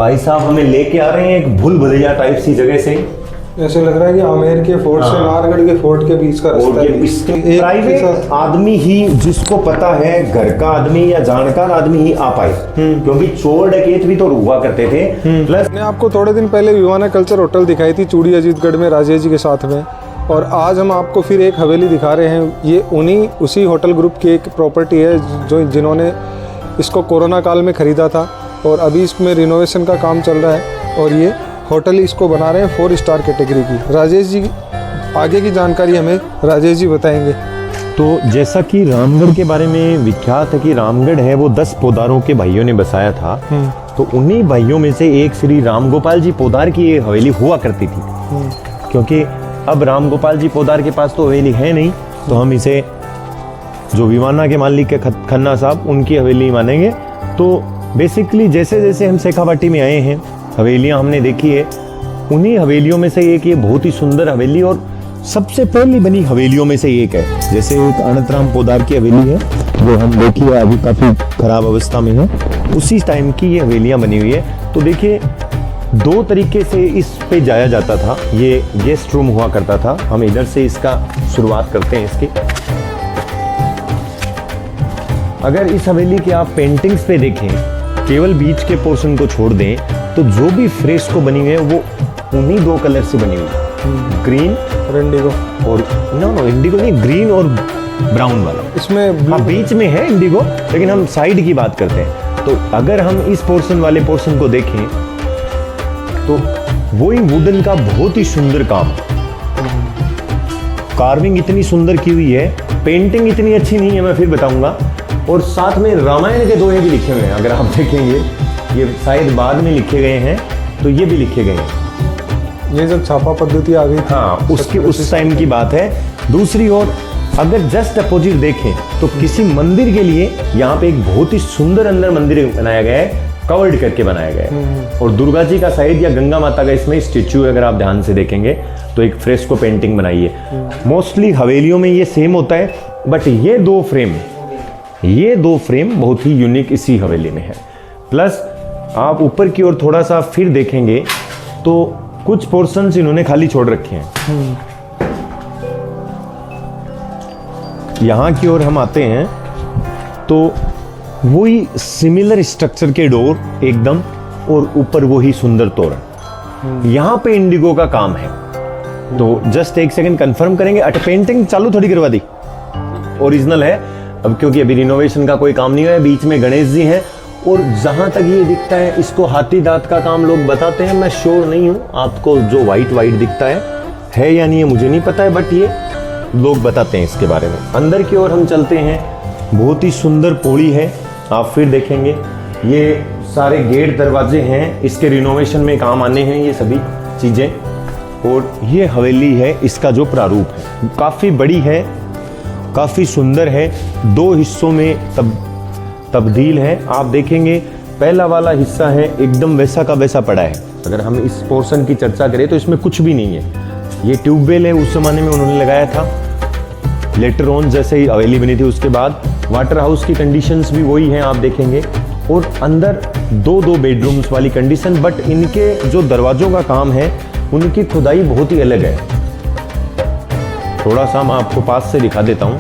भाई साहब हमें लेके आ रहे हैं एक भूल भुलैया टाइप सी जगह से। ऐसे लग रहा है कि आमेर के फोर्ट से नाहरगढ़ के फोर्ट के बीच का रास्ता है। प्राइवेट आदमी ही जिसको पता है, घर का आदमी या जानकार आदमी ही आ पाए, क्योंकि चोर डकैत भी तो हुआ करते थे। प्लस मैंने आपको थोड़े दिन पहले विवाना कल्चर होटल दिखाई थी चूड़ी अजीतगढ़ में राजेश जी के साथ में, और आज हम आपको फिर एक हवेली दिखा रहे हैं। ये उसी होटल ग्रुप की एक प्रॉपर्टी है जिन्होंने इसको कोरोना काल में ख़रीदा था, और अभी इसमें रिनोवेशन का काम चल रहा है, और ये होटल इसको बना रहे हैं 4 स्टार कैटेगरी की। राजेश जी आगे की जानकारी हमें राजेश जी बताएंगे। तो जैसा कि रामगढ़ के बारे में विख्यात है कि रामगढ़ है वो 10 पोदारों के भाइयों ने बसाया था, तो उन्हीं भाइयों में से एक श्री रामगोपाल जी पोदार की ये हवेली हुआ करती थी। क्योंकि अब रामगोपाल जी पोदार के पास तो हवेली है नहीं, तो हम इसे जो विवाना के मालिक के खन्ना साहब उनकी हवेली मानेंगे। तो बेसिकली जैसे जैसे हम शेखावाटी में आए हैं, हवेलियां हमने देखी है, उन्हीं हवेलियों में से एक ये बहुत ही सुंदर हवेली और सबसे पहली बनी हवेलियों में से एक है। जैसे एक अनंतराम पोदार की हवेली है जो हम देखिए अभी काफ़ी खराब अवस्था में है, उसी टाइम की ये हवेलियां बनी हुई है। तो देखिए 2 तरीके से इस पे जाया जाता था। ये गेस्ट रूम हुआ करता था। हम इधर से इसका शुरुआत करते हैं इसकी। अगर इस हवेली के आप पेंटिंग्स पे देखें, केवल बीच के पोर्शन को छोड़ दें, तो जो भी फ्रेस्को बनी हुई है वो उन्हीं 2 कलर से बनी हुई है, ग्रीन और इंडिगो। और नो इंडिगो नहीं, ग्रीन और ब्राउन वाला। इसमें हाँ बीच में है इंडिगो, लेकिन हम साइड की बात करते हैं। तो अगर हम इस पोर्शन वाले पोर्शन को देखें तो वही वुडन का बहुत ही सुंदर काम, कार्विंग इतनी सुंदर की हुई है, पेंटिंग इतनी अच्छी नहीं है, मैं फिर बताऊंगा। और साथ में रामायण के दोहे भी लिखे हुए हैं। अगर आप देखेंगे ये शायद बाद में लिखे गए हैं, तो ये भी लिखे गए हैं। ये जब छापा पद्धति आ गई, हाँ उसकी उस टाइम की बात है। दूसरी ओर अगर जस्ट अपोजिट देखें तो किसी मंदिर के लिए यहाँ पे एक बहुत ही सुंदर अंदर मंदिर बनाया गया है, कवर्ड करके बनाया गया है। और दुर्गा जी का शायद या गंगा माता का इसमें स्टेच्यू, अगर आप ध्यान से देखेंगे तो एक फ्रेस्को पेंटिंग बनाई है। मोस्टली हवेलियों में ये सेम होता है, बट ये दो फ्रेम बहुत ही यूनिक इसी हवेली में है। प्लस आप ऊपर की ओर थोड़ा सा फिर देखेंगे तो कुछ पोर्शंस इन्होंने खाली छोड़ रखे हैं। यहाँ की ओर हम आते हैं तो वही सिमिलर स्ट्रक्चर के डोर एकदम, और ऊपर वही सुंदर तोरण। यहाँ पे इंडिगो का काम है। तो जस्ट एक सेकंड कंफर्म करेंगे। पेंटिंग चालू थोड़ी करवा दी, ओरिजिनल है अब, क्योंकि अभी रिनोवेशन का कोई काम नहीं हुआ है। बीच में गणेश जी हैं, और जहां तक ये दिखता है इसको हाथी दांत का काम लोग बताते हैं। मैं श्योर नहीं हूं, आपको जो वाइट दिखता है या नहीं है मुझे नहीं पता है, बट ये लोग बताते हैं इसके बारे में। अंदर की ओर हम चलते हैं, बहुत ही सुंदर पौड़ी है। आप फिर देखेंगे ये सारे गेट दरवाजे हैं, इसके रिनोवेशन में काम आने हैं ये सभी चीजें। और ये हवेली है, इसका जो प्रारूप है काफी बड़ी है, काफी सुंदर है। 2 हिस्सों में तब्दील है। आप देखेंगे पहला वाला हिस्सा है एकदम वैसा का वैसा पड़ा है। अगर हम इस पोर्शन की चर्चा करें तो इसमें कुछ भी नहीं है। ये ट्यूबवेल है, उस जमाने में उन्होंने लगाया था। लेटर ऑन जैसे ही हवेली बनी थी उसके बाद वाटर हाउस की कंडीशंस भी वही हैं, आप देखेंगे। और अंदर 2 बेडरूम्स वाली कंडीशन, बट इनके जो दरवाजों का काम है उनकी खुदाई बहुत ही अलग है। थोड़ा सा मैं आपको पास से दिखा देता हूं।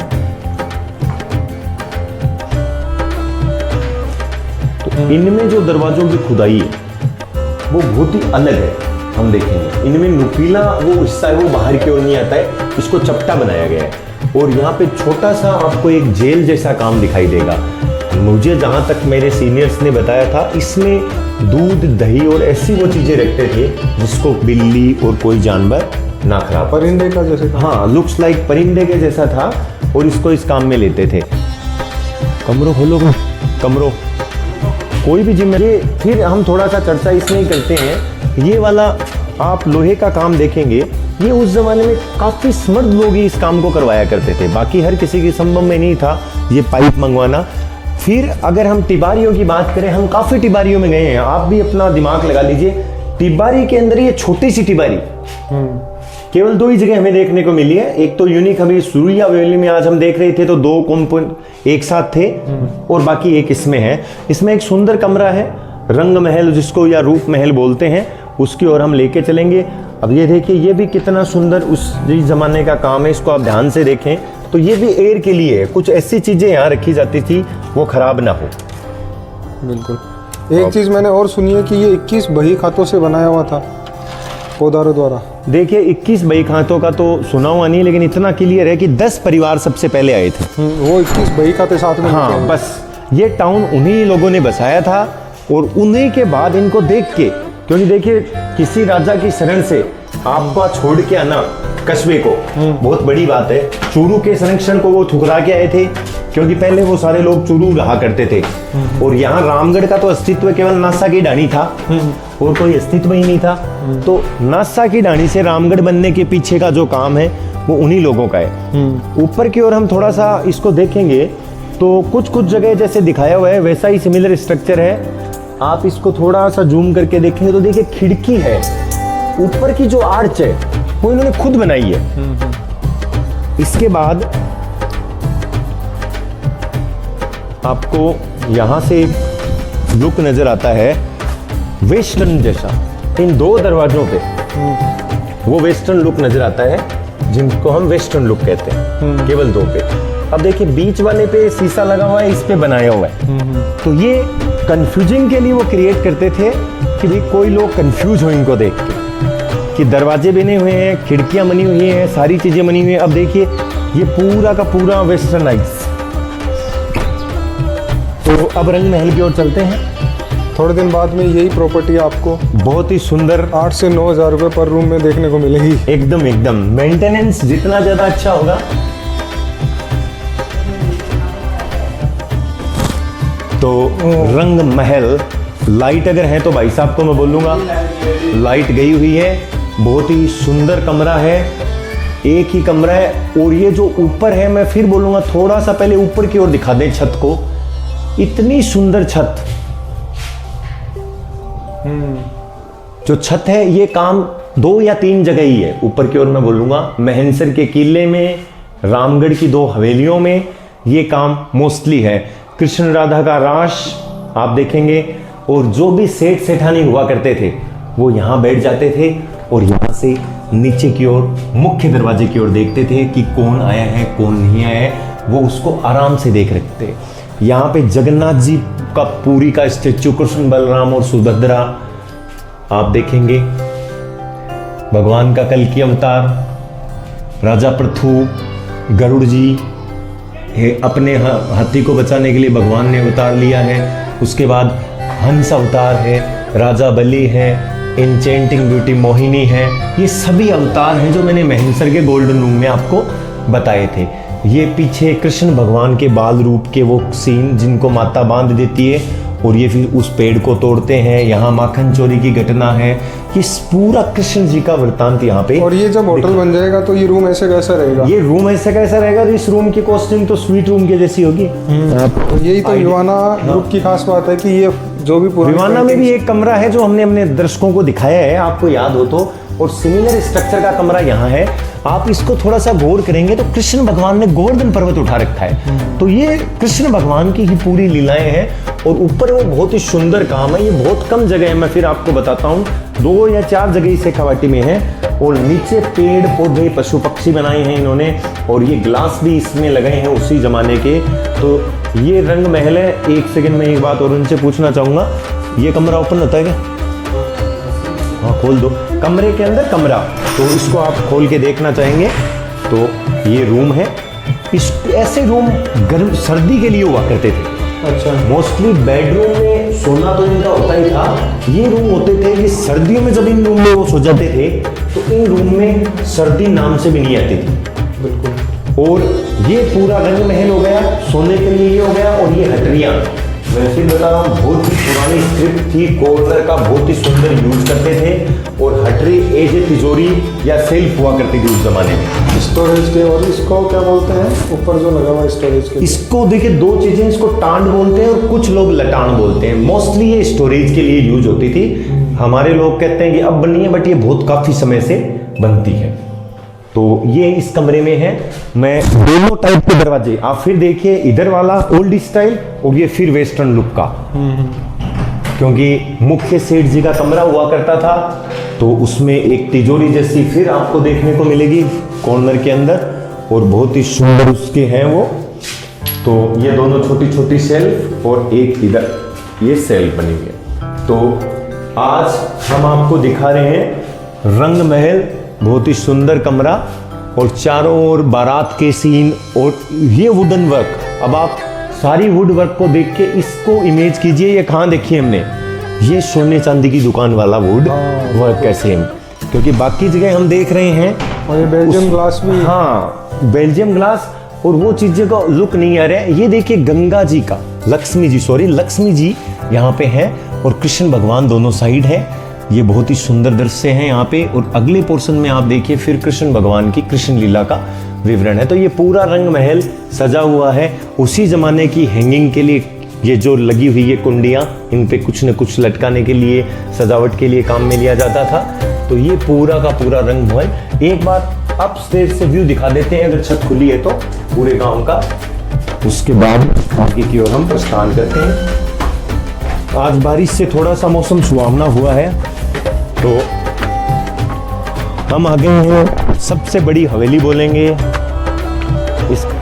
तो इनमें जो दरवाजों की खुदाई है वो बहुत ही अलग है। हम देखेंगे इनमें नुकीला वो हिस्सा है वो बाहर की ओर नहीं आता है, इसको चपटा बनाया गया है। और यहाँ पे छोटा सा आपको एक जेल जैसा काम दिखाई देगा। मुझे जहाँ तक मेरे सीनियर्स ने बताया था, इसमें दूध दही और ऐसी वो चीजें रखते थे जिसको बिल्ली और कोई जानवर ना खराब। परिंदे का जैसे, हाँ लुक्स लाइक परिंदे के जैसा था, और इसको इस काम में लेते थे। कमरों खोलो, कमरों कोई भी जिम्मेदारी। फिर हम थोड़ा सा चर्चा इसमें करते हैं। ये वाला आप लोहे का काम देखेंगे, ये उस जमाने में काफी समर्थ लोग ही इस काम को करवाया करते थे, बाकी हर किसी के संभव में नहीं था ये पाइप मंगवाना। फिर अगर हम टिबारियों की बात करें, हम काफी टिबारियों में गए हैं, आप भी अपना दिमाग लगा लीजिए। टिबारी के अंदर ये छोटी सी टिबारी केवल 2 ही जगह हमें देखने को मिली है। एक तो यूनिक अभी सुरिया वैली में आज हम देख रहे थे तो 2 कंपाउंड एक साथ थे, और बाकी एक इसमें है। इसमें एक सुंदर कमरा है, रंग महल जिसको या रूप महल बोलते हैं, उसकी ओर हम लेके चलेंगे। अब ये देखिए, ये भी कितना सुंदर उस ज़माने का काम है, इसको आप ध्यान से देखें तो ये भी एयर के लिए है। कुछ ऐसी चीज़ें यहाँ रखी जाती थी वो खराब ना हो। बिल्कुल। एक चीज़ मैंने और सुनी है कि ये 21 बही खातों से बनाया हुआ था पोदारों द्वारा। देखिए 21 बही खातों का तो सुना हुआ नहीं, लेकिन इतना क्लियर है कि 10 परिवार सबसे पहले आए थे। वो 21 बही खाते साथ में। हाँ, बस ये टाउन उन्हीं लोगों ने बसाया था और उन्हीं के बाद इनको देख के, क्योंकि देखिए किसी राजा की शरण से आपको छोड़ के आना कस्बे को बहुत बड़ी बात है। चूरू के संरक्षण को वो ठुकरा के आए थे, क्योंकि पहले वो सारे लोग चूरू रहा करते थे और यहाँ रामगढ़ का तो अस्तित्व केवल नासा की ढाणी था और कोई अस्तित्व ही नहीं था। तो नासा की ढाणी से रामगढ़ बनने के पीछे का जो काम है वो उन्हीं लोगों का है। ऊपर की ओर हम थोड़ा सा इसको देखेंगे तो कुछ कुछ जगह जैसे दिखाया हुआ है वैसा ही सिमिलर स्ट्रक्चर है। आप इसको थोड़ा सा जूम करके देखेंगे तो देखिए खिड़की है, ऊपर की जो आर्च है वो इन्होंने खुद बनाई है। इसके बाद आपको यहां से एक लुक नजर आता है वेस्टर्न जैसा, इन दो दरवाजों पे वो वेस्टर्न लुक नजर आता है, जिनको हम वेस्टर्न लुक कहते हैं, केवल दो पे। अब देखिए बीच वाले पे शीशा लगा हुआ है, इस पे बनाया हुआ है। तो ये कंफ्यूजिंग के लिए वो क्रिएट करते थे कि भाई कोई लोग कंफ्यूज हो इनको देख के, कि दरवाजे बने हुए हैं, खिड़कियां बनी हुई हैं, सारी चीजें बनी हुई हैं। अब देखिए ये पूरा का पूरा वेस्टर्नाइज। तो अब रंग महल की ओर चलते हैं। थोड़े दिन बाद में यही प्रॉपर्टी आपको बहुत ही सुंदर 8 से 9 हज़ार रुपये पर रूम में देखने को मिलेगी। एकदम एकदम मेंटेनेंस जितना ज्यादा अच्छा होगा। तो रंग महल लाइट अगर है तो भाई साहब को मैं बोलूंगा लाइट गई हुई है। बहुत ही सुंदर कमरा है, एक ही कमरा है। और ये जो ऊपर है, मैं फिर बोलूंगा थोड़ा सा पहले ऊपर की ओर दिखा दें छत को। इतनी सुंदर छत, जो छत है ये काम 2 या 3 जगह ही है। ऊपर की ओर मैं बोलूंगा महनसर के किले में, रामगढ़ की 2 हवेलियों में ये काम मोस्टली है। कृष्ण राधा का रास आप देखेंगे, और जो भी सेठ सेठानी हुआ करते थे वो यहाँ बैठ जाते थे और यहाँ से नीचे की ओर मुख्य दरवाजे की ओर देखते थे कि कौन आया है कौन नहीं आया है, वो उसको आराम से देख रखते थे। यहाँ पे जगन्नाथ जी का पूरी का स्टेच्यू, कृष्ण बलराम और सुभद्रा आप देखेंगे, भगवान का कल की अवतार, राजा पृथु, गरुड़ जी अपने हाथी को बचाने के लिए भगवान ने अवतार लिया है। उसके बाद हंस अवतार है, राजा बलि है, एन्चेंटिंग ब्यूटी मोहिनी है। ये सभी अवतार हैं जो मैंने महनसर के गोल्डन रूम में आपको बताए थे। ये पीछे कृष्ण भगवान के बाल रूप के वो सीन जिनको माता बांध देती है और ये फिर उस पेड़ को तोड़ते हैं। यहाँ माखन चोरी की घटना है। ये पूरा कृष्ण जी का वृत्तांत यहाँ पे। और ये जब होटल बन जाएगा तो ये रूम ऐसे कैसा रहेगा? ये रूम ऐसे कैसा रहेगा? इस रूम की कॉस्टिंग तो स्वीट रूम के जैसी होगी। तो यही तो विवाना ग्रुप की खास बात है कि ये जो भी विवाना में भी एक कमरा है जो हमने अपने दर्शकों को दिखाया है, आपको याद हो तो, और सिमिलर स्ट्रक्चर का कमरा यहाँ है। आप इसको थोड़ा सा गौर करेंगे तो कृष्ण भगवान ने गोवर्धन पर्वत उठा रखा है। तो ये कृष्ण भगवान की ही पूरी लीलाएं हैं और ऊपर वो बहुत ही सुंदर काम है। ये बहुत कम जगह है, मैं फिर आपको बताता हूँ, 2 या 4 जगह इस शेखावाटी में है। और नीचे पेड़ पौधे पशु पक्षी बनाए हैं इन्होंने, और ये ग्लास भी इसमें लगाए हैं उसी जमाने के। तो ये रंग महल है। एक सेकंड में एक बात और उनसे पूछना चाहूँगा, ये कमरा ओपन होता है क्या? हाँ खोल दो। कमरे के अंदर कमरा, तो इसको आप खोल के देखना चाहेंगे तो ये रूम है। इस ऐसे रूम गर्म सर्दी के लिए हुआ करते थे। अच्छा, मोस्टली बेडरूम में सोना तो इनका होता ही था। ये रूम होते थे कि सर्दियों में जब इन रूम में वो सो जाते थे तो इन रूम में सर्दी नाम से भी नहीं आती थी। बिल्कुल। और ये पूरा रंग महल हो गया, सोने के लिए ये हो गया। और ये हटरियाँ मैं फिर बता रहा हूँ, बहुत ही पुरानी स्क्रिप्ट थी, कॉर्नर का बहुत ही सुंदर यूज करते थे। और हटरी एज तिजोरी या सेल्फ हुआ करती थी उस जमाने में, स्टोरेज के। और इसको क्या बोलते हैं ऊपर जो लगा हुआ स्टोरेज के? इसको देखिए 2 चीजें, इसको टांड बोलते हैं और कुछ लोग लटान बोलते हैं। मोस्टली ये स्टोरेज के लिए यूज होती थी। हमारे लोग कहते हैं कि अब बनी है, बट ये बहुत काफी समय से बनती है। तो ये इस कमरे में है। मैं दोनों टाइप के दरवाजे आप फिर देखिए, इधर वाला ओल्ड स्टाइल और ये फिर वेस्टर्न लुक का। क्योंकि मुख्य सेठ जी का कमरा हुआ करता था, तो उसमें एक तिजोरी जैसी फिर आपको देखने को मिलेगी कॉर्नर के अंदर, और बहुत ही सुंदर उसके हैं वो। तो ये दोनों छोटी छोटी सेल्फ और एक इधर ये सेल्फ बनी हुई है। तो आज हम आपको दिखा रहे हैं रंग महल, बहुत ही सुंदर कमरा, और चारों ओर बारात के सीन और ये वुडन वर्क। अब आप सारी वुड वर्क को देख के इसको इमेज कीजिए, ये कहाँ देखी हमने, ये सोने चांदी की दुकान वाला वुड वर्क है सेम, क्योंकि बाकी जगह हम देख रहे हैं और ये बेल्जियम ग्लास भी, हाँ बेल्जियम ग्लास, और वो चीज़ों का लुक नहीं आ रहा है। ये देखिए गंगा जी का, लक्ष्मी जी यहाँ पे हैं, और कृष्ण भगवान दोनों साइड है। ये बहुत ही सुंदर दृश्य है यहाँ पे। और अगले पोर्शन में आप देखिए फिर कृष्ण भगवान की कृष्ण लीला का विवरण है। तो ये पूरा रंग महल सजा हुआ है। उसी जमाने की हैंगिंग के लिए ये जो लगी हुई है कुंडियाँ, इन पे कुछ न कुछ लटकाने के लिए, सजावट के लिए काम में लिया जाता था। तो ये पूरा का पूरा रंग महल। एक बार अपस्टेज से व्यू दिखा देते हैं, अगर छत खुली है तो, पूरे गांव का। उसके बाद आगे की ओर हम प्रस्थान करते हैं। आज बारिश से थोड़ा सा मौसम सुहावना हुआ है, तो हम आगे हैं, सबसे बड़ी हवेली बोलेंगे। इसमें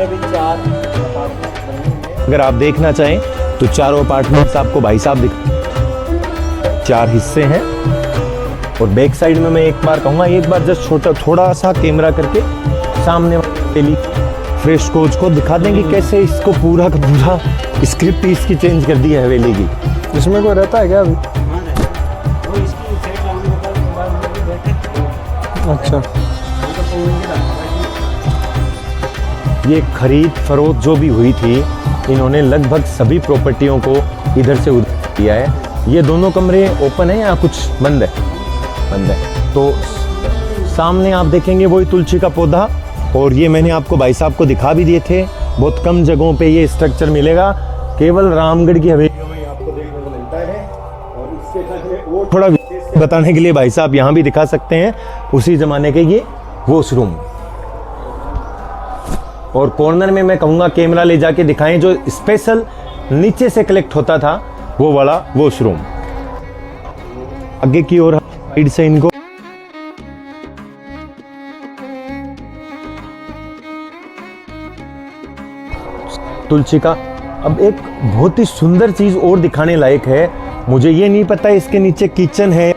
भी 4 अपार्टमेंट बने हुए हैं। अगर आप देखना चाहें तो चारों अपार्टमेंट्स आपको भाई साहब दिख, 4 हिस्से हैं। और बैक साइड में मैं एक बार कहूँगा, एक बार जस्ट थोड़ा सा कैमरा करके सामने वाली फ्रेश कोच को दिखा देंगे कैसे इसको पूरा का पूरा स्क्रिप्ट इसकी चेंज कर दी है हवेली की। इसमें कोई रहता है क्या अभी? अच्छा, ये खरीद फरोख्त जो भी हुई थी, इन्होंने लगभग सभी प्रॉपर्टियों को इधर से उधर किया है। ये दोनों कमरे ओपन है या कुछ बंद है? बंद है। तो सामने आप देखेंगे वही तुलसी का पौधा, और ये मैंने आपको भाई साहब को दिखा भी दिए थे। बहुत कम जगहों पे ये स्ट्रक्चर मिलेगा, केवल रामगढ़ की हवेली में आपको देखने को मिलता है। और इससे पहले वो थोड़ा विशेष बताने के लिए भाई साहब यहाँ भी दिखा सकते हैं उसी जमाने के ये वॉशरूम। और कॉर्नर में मैं कहूँगा कैमरा ले जाके दिखाएं, जो स्पेशल नीचे से कलेक्ट होता था वो वाला वॉशरूम। आगे की ओर साइड से इनको तुलसी का। अब एक बहुत ही सुंदर चीज और दिखाने लायक है, मुझे ये नहीं पता इसके नीचे किचन है,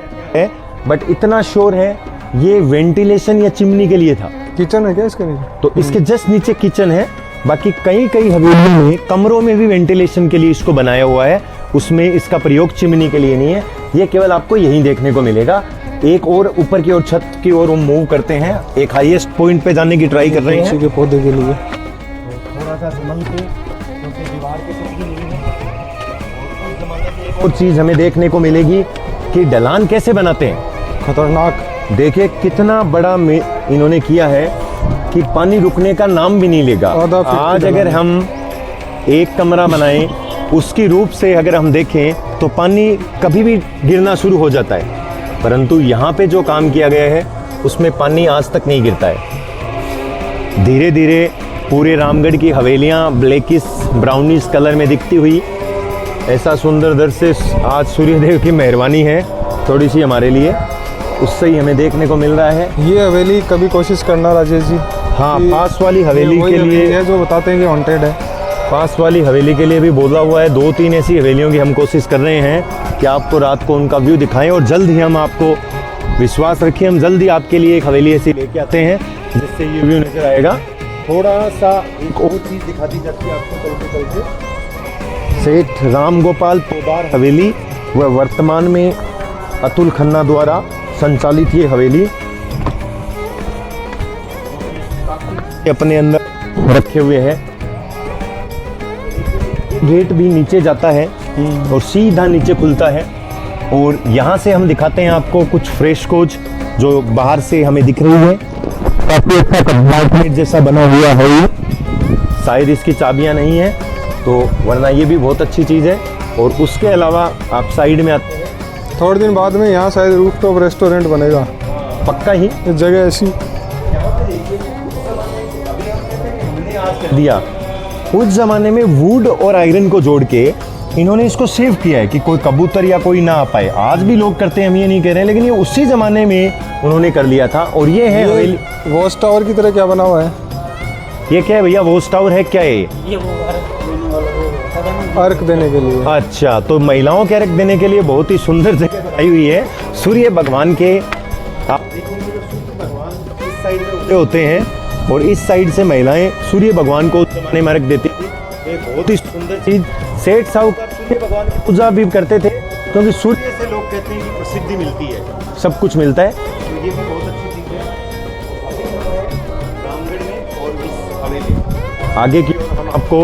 बट इतना श्योर है ये वेंटिलेशन या चिमनी के लिए था। किचन है क्या इसके नीचे? तो इसके जस्ट नीचे किचन है। बाकी कई हवेलियों में कमरों में भी वेंटिलेशन के लिए इसको बनाया हुआ है, उसमें इसका प्रयोग चिमनी के लिए नहीं है। ये केवल आपको यहीं देखने को मिलेगा। एक और ऊपर की ओर छत की ओर हम मूव करते हैं, एक हाईएस्ट पॉइंट पे जाने की ट्राई कर रहे हैं। के पौधे के लिए थोड़ा सा संभल के, क्योंकि दीवार के साथ ही नहीं है। और चीज हमें देखने को मिलेगी कि ढलान कैसे बनाते हैं। खतरनाक। देखिए कितना बड़ा इन्होंने किया है कि पानी रुकने का नाम भी नहीं लेगा। आज अगर हम एक कमरा बनाएं, उसकी रूप से अगर हम देखें तो पानी कभी भी गिरना शुरू हो जाता है, परंतु यहाँ पे जो काम किया गया है उसमें पानी आज तक नहीं गिरता है। धीरे धीरे पूरे रामगढ़ की हवेलियाँ ब्लैकिश ब्राउनिश कलर में दिखती हुई, ऐसा सुंदर दृश्य आज सूर्यदेव की मेहरबानी है थोड़ी सी हमारे लिए, उससे ही हमें देखने को मिल रहा है। ये हवेली कभी कोशिश करना राजेश जी। हाँ, पास वाली हवेली के लिए है जो बताते हैं कि हॉन्टेड है। पास वाली हवेली के लिए भी बोला हुआ है। 2-3 ऐसी हवेलियों की हम कोशिश कर रहे हैं कि आपको रात को उनका व्यू दिखाएं, और जल्द ही हम आपको, विश्वास रखिए, हम जल्द ही आपके लिए एक हवेली ऐसी लेके आते हैं जिससे ये व्यू नजर आएगा। थोड़ा सा एक और चीज़ दिखा दी जाती है आपको चलते चलते। सेठ राम गोपाल पोदार हवेली, वह वर्तमान में अतुल खन्ना द्वारा संचालित ये हवेली अपने अंदर रखे हुए है। गेट भी नीचे जाता है और सीधा नीचे खुलता है। और यहाँ से हम दिखाते हैं आपको कुछ फ्रेश कोच जो बाहर से हमें दिख रही है। काफी अच्छा कंपार्टमेंट जैसा बना हुआ है ये, शायद इसकी चाबियाँ नहीं है तो, वरना ये भी बहुत अच्छी चीज़ है। और उसके अलावा आप साइड में आते हैं, थोड़े दिन बाद में यहाँ शायद रूफटॉप रेस्टोरेंट बनेगा, पक्का ही। इस जगह ऐसी दिया उस जमाने में वुड और आयरन को जोड़ के इन्होंने इसको सेव किया है कि कोई कबूतर या कोई ना आ पाए। आज भी लोग करते हैं, हम ये नहीं कह रहे हैं, लेकिन ये उसी ज़माने में उन्होंने कर लिया था। और ये है हवेली। वॉच टावर की तरह क्या बना हुआ है? ये क्या है भैया, वॉच टावर है क्या है ये? अर्क देने के लिए। अच्छा, तो महिलाओं के अर्घ देने के लिए बहुत ही सुंदर जगह बनाई हुई है। सूर्य भगवान के आप देखेंगे तो सूर्य भगवान इस साइड में उदय होते हैं और इस साइड से महिलाएं सूर्य भगवान को उस जमाने में अर्घ देती थी। ये बहुत ही सुंदर चीज। सेठ साहूकार सूर्य भगवान की पूजा भी करते थे, क्योंकि सूर्य से लोग कहते हैं कि प्रसिद्धि मिलती है, सब कुछ मिलता है। तो ये भी बहुत अच्छी चीज है। रामगढ़ में और इस हवेली आगे की हम आपको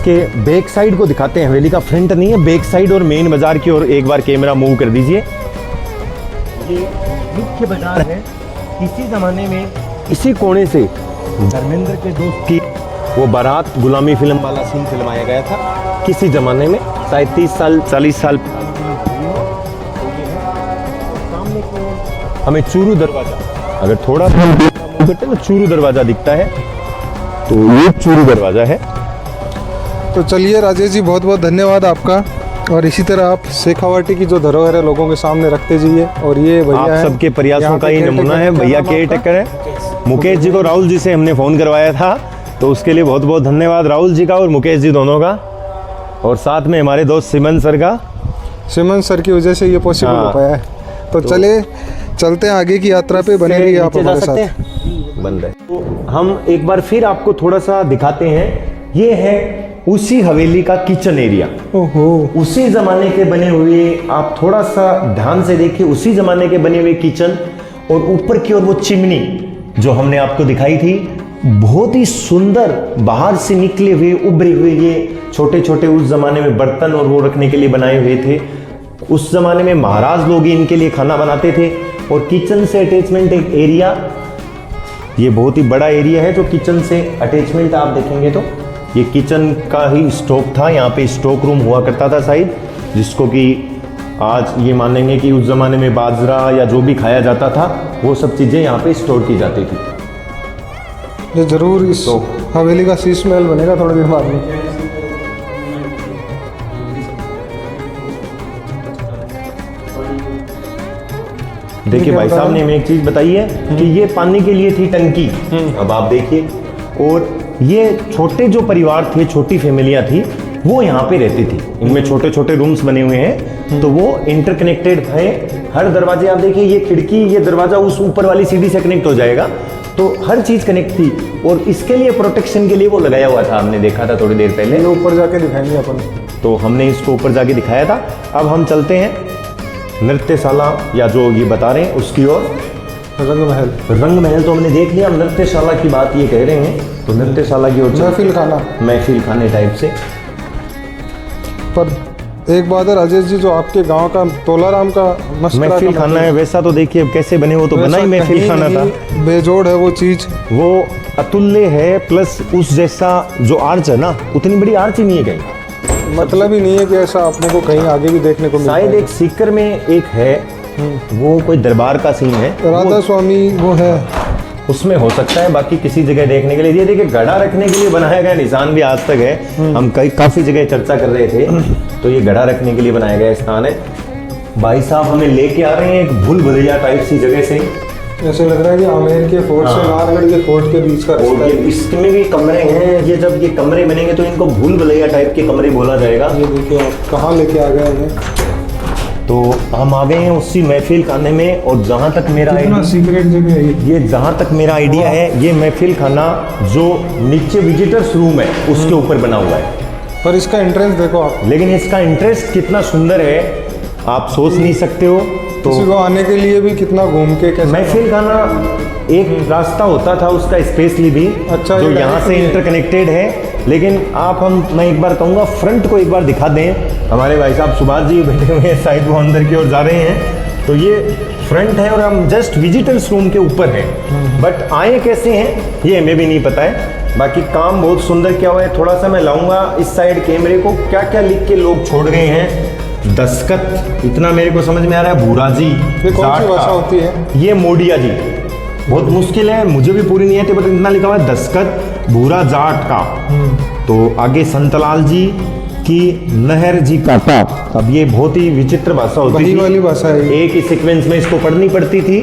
के बैक साइड को दिखाते हैं। हवेली का फ्रंट नहीं है, बैक साइड और मेन बाजार की ओर एक बार कैमरा मूव कर दीजिए। ये मुख्य बाजार है। इसी जमाने में इसी कोने से धर्मेंद्र के दोस्त की वो बारात गुलामी फिल्म वाला सीन फिल्माया गया था किसी जमाने में, शायद 30 साल 40 साल। सामने को हमें चूरू दरवाजा, अगर थोड़ा सा मूव करते हैं तो चूरू दरवाजा दिखता है। तो ये चूरू दरवाजा है। तो चलिए राजेश जी, बहुत बहुत धन्यवाद आपका। और इसी तरह आप शेखावाटी की जो धरोहर है लोगों के सामने रखते जाइए। और ये भैया आप सबके प्रयासों का ही नमूना है। भैया केयर टेकर है मुकेश जी को, राहुल जी से हमने फ़ोन करवाया था, तो उसके लिए बहुत बहुत धन्यवाद राहुल जी का और मुकेश जी दोनों का, और साथ में हमारे दोस्त सिमन सर का। सिमन सर की वजह से ये पॉसिबल हो पाया है। तो चलते हैं आगे की यात्रा पे, बने रहिए आप हमारे साथ। बंद है। तो हम एक बार फिर आपको थोड़ा सा दिखाते हैं। ये है उसी हवेली का किचन एरिया। ओहो, उसी जमाने के बने हुए, आप थोड़ा सा ध्यान से देखिए, उसी जमाने के बने हुए किचन, और ऊपर की ओर वो चिमनी जो हमने आपको दिखाई थी, बहुत ही सुंदर बाहर से निकले हुए उभरे हुए ये छोटे छोटे उस जमाने में बर्तन और वो रखने के लिए बनाए हुए थे। उस जमाने में महाराज लोग ही इनके लिए खाना बनाते थे। और किचन से अटैचमेंट एक एरिया, ये बहुत ही बड़ा एरिया है जो किचन से अटैचमेंट आप देखेंगे तो ये किचन का ही स्टॉक था। यहाँ पे स्टॉक रूम हुआ करता था शायद, जिसको कि आज ये मानेंगे कि उस ज़माने में बाजरा या जो भी खाया जाता था वो सब चीज़ें यहाँ पे स्टोर की जाती थी। ये जरूर इस हवेली का शीश महल बनेगा थोड़ी देर बाद में। देखिए भाई साहब ने हमें एक चीज़ बताई है कि ये पानी के लिए थी टंकी। अब आप देखिए, और ये छोटे जो परिवार थे, छोटी फैमिलियां थी, वो यहाँ पे रहती थी। इनमें छोटे छोटे रूम्स बने हुए हैं, तो वो इंटरकनेक्टेड थे। हर दरवाजे आप देखिए, ये खिड़की, ये दरवाजा उस ऊपर वाली सीढ़ी से कनेक्ट हो जाएगा, तो हर चीज कनेक्ट थी। और इसके लिए प्रोटेक्शन के लिए वो लगाया हुआ था, हमने देखा था थोड़ी देर पहले। ऊपर जाके दिखाएंगे अपन, तो हमने इसको ऊपर जाके दिखाया था। अब हम चलते हैं नृत्यशाला, या जो ये बता रहे हैं उसकी ओर। रंग महल, रंग महल तो हमने देख लिया, हम नृत्यशाला की बात ये कह रहे हैं, तो नृत्यशाला की ओर महफिल खाना, महफिल खाने टाइप से। पर एक बात है राजेश जी, जो आपके गांव का तोलाराम का महफिल खाना है, वैसा तो देखिए अब कैसे बने, वो तो बना ही महफिल खाना था। बेजोड़ है वो चीज, वो अतुल्य है। प्लस उस जैसा जो आर्च है ना, उतनी बड़ी आर्च ही नहीं है कहीं। मतलब ही नहीं है कि ऐसा अपने को कहीं आगे भी देखने को मिलता है। शायद एक सीकर में एक है, वो कोई दरबार का सीन है, राधा स्वामी वो है, उसमें हो सकता है। बाकी किसी जगह देखने के लिए, ये देखिए घड़ा रखने के लिए बनाया गया निशान भी आज तक है। हम काफी जगह चर्चा कर रहे थे, तो ये घड़ा रखने के लिए बनाया गया स्थान है। भाई साहब हमें लेके आ रहे हैं एक भूल भुलैया टाइप सी जगह से। ऐसे लग रहा है कि आमेर के फोर्ट से नाहरगढ़ के फोर्ट के बीच का रास्ता है। इसमें भी कमरे हैं। ये जब ये कमरे बनेंगे तो इनको भूल भुलैया टाइप के कमरे बोला जाएगा। ये देखिए आप कहाँ लेके आ गए हैं। तो हम आ गए हैं उसी महफिल खाने में, और जहाँ तक मेरा सीक्रेट जगह है ये, जहाँ तक मेरा आइडिया है, ये महफिल खाना जो नीचे विजिटर्स रूम है उसके ऊपर बना हुआ है। पर इसका एंट्रेंस देखो आप, लेकिन इसका इंटरेस्ट कितना सुंदर है, आप सोच नहीं सकते हो। तो किसी को आने के लिए भी कितना घूम के कैसे। महफिल खाना एक रास्ता होता था उसका स्पेशली भी, अच्छा, जो यहाँ से इंटरकनेक्टेड है। लेकिन मैं एक बार कहूँगा फ्रंट को एक बार दिखा दें। हमारे भाई साहब सुभाष जी बैठे हुए हैं, शायद वो अंदर की ओर जा रहे हैं। तो ये फ्रंट है और हम जस्ट विजिटर्स रूम के ऊपर हैं। बट आए कैसे हैं ये हमें भी नहीं पता है। बाकी काम बहुत सुंदर किया हुआ है। थोड़ा सा मैं लाऊंगा इस साइड कैमरे को, क्या क्या लिख के लोग छोड़ गए हैं। दस्खत इतना मेरे को समझ में आ रहा है, भूरा जी, ये कौन सी भाषा होती है? ये मोडिया जी, बहुत मुश्किल है, मुझे भी पूरी नहीं आती, बट इतना लिखा हुआ है दस्खत भूरा जाट का। तो आगे संतलाल जी, कि नहर जी काका। अब ये बहुत ही विचित्र भाषा होती वही थी, वाली भाषा है ये। एक ही सीक्वेंस में इसको पढ़नी पड़ती थी।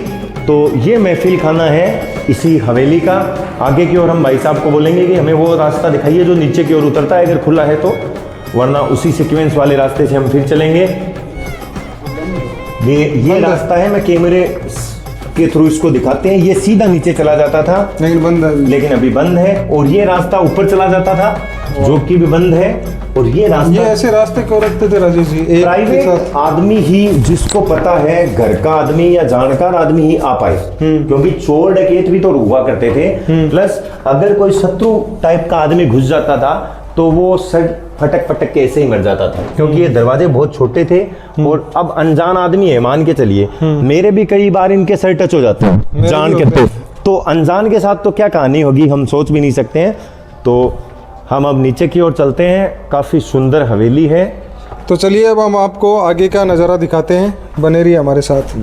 तो ये महफिल खाना है इसी हवेली का। आगे की ओर हम भाई साहब को बोलेंगे कि हमें वो रास्ता दिखाइए जो नीचे की ओर उतरता है, अगर खुला है तो, वरना उसी सीक्वेंस वाले रास्ते से हम फिर चलेंगे। ये रास्ता है, मैं कैमरे के थ्रू इसको दिखाते हैं। ये सीधा नीचे चला जाता था, नहीं बंद है। लेकिन अभी बंद है। और ये रास्ता ऊपर चला जाता था, जो कि भी बंद है। और ये ये रास्ता ऐसे रास्ते क्यों रखते थे राजेश जी? एक के प्राइवेट साथ आदमी ही, जिसको पता है, घर का आदमी या जानकार आदमी ही आ पाए, क्योंकि चोर डकैत भी तो हुआ करते थे। प्लस अगर कोई शत्रु टाइप का आदमी घुस जाता था तो वो सर फटक फटक के ऐसे ही मर जाता था, क्योंकि ये दरवाजे बहुत छोटे थे। और अब अनजान आदमी है, मान के चलिए मेरे भी कई बार इनके सर टच हो जाते हैं जान के, तो अनजान के साथ तो क्या कहानी होगी हम सोच भी नहीं सकते हैं। तो हम अब नीचे की ओर चलते हैं, काफी सुंदर हवेली है। तो चलिए अब हम आपको आगे का नज़ारा दिखाते हैं, बने रहिए हमारे साथ।